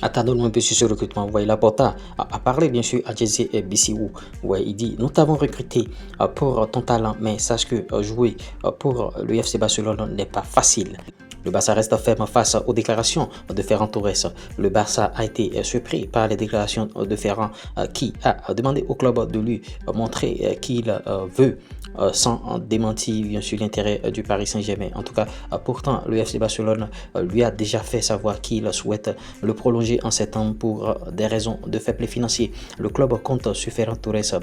Attardons-nous un peu sur ce recrutement. Vous voyez, Laporta a parlé bien sûr à Jesse Bissou. Ouais, il dit, nous t'avons recruté pour ton talent, mais sache que jouer pour le FC Barcelone n'est pas facile. Le Barça reste ferme face aux déclarations de Ferran Torres. Le Barça a été surpris par les déclarations de Ferran qui a demandé au club de lui montrer qu'il veut sans démentir bien sûr l'intérêt du Paris Saint-Germain. En tout cas, pourtant, le FC Barcelone lui a déjà fait savoir qu'il souhaite le prolonger en septembre pour des raisons de fair play financier. Le club compte sur Ferran Torres,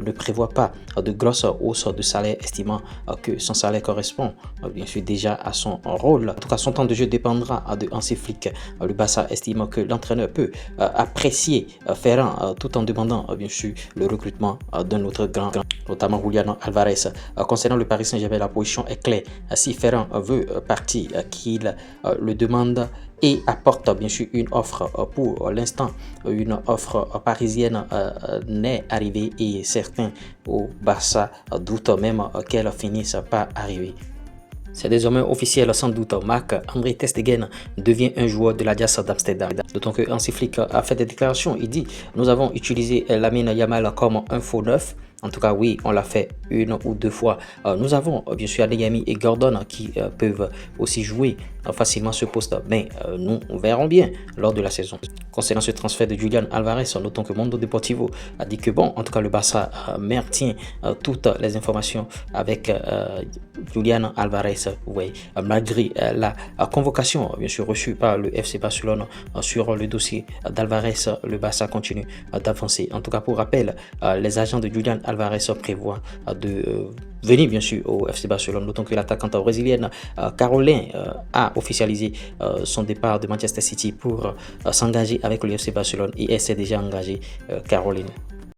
ne prévoit pas de grosses hausses de salaire, estimant que son salaire correspond bien sûr déjà à son rôle. En tout cas, son temps de jeu dépendra de Hansi Flick. Le Barça estime que l'entraîneur peut apprécier Ferran tout en demandant bien sûr le recrutement d'un autre grand, notamment Julian Alvarez. Concernant le Paris Saint-Germain, la position est claire. Si Ferran veut partir, qu'il le demande et apporte bien sûr une offre. Pour l'instant, une offre parisienne n'est arrivée et certains au Barça doutent même qu'elle finisse par arriver. C'est désormais officiel sans doute, Marc-André ter Stegen devient un joueur de l'Ajax d'Amsterdam. D'autant que Hansi Flick a fait des déclarations. Il dit, nous avons utilisé Lamine Yamal comme un faux neuf. En tout cas, oui, on l'a fait une ou deux fois. Nous avons bien sûr Adeyemi et Gordon qui peuvent aussi jouer facilement ce poste. Mais nous verrons bien lors de la saison. Concernant ce transfert de Julian Alvarez, notons que Mundo Deportivo a dit que bon, en tout cas, le Barça maintient toutes les informations avec Julian Alvarez. Oui, malgré la convocation bien sûr reçue par le FC Barcelone sur le dossier d'Alvarez, le Barça continue d'avancer. En tout cas, pour rappel, les agents de Julian Alvarez prévoient de venir bien sûr au FC Barcelone. Notons que l'attaquante brésilienne Caroline a officialisé son départ de Manchester City pour s'engager avec le FC Barcelone et elle s'est déjà engagée, Caroline.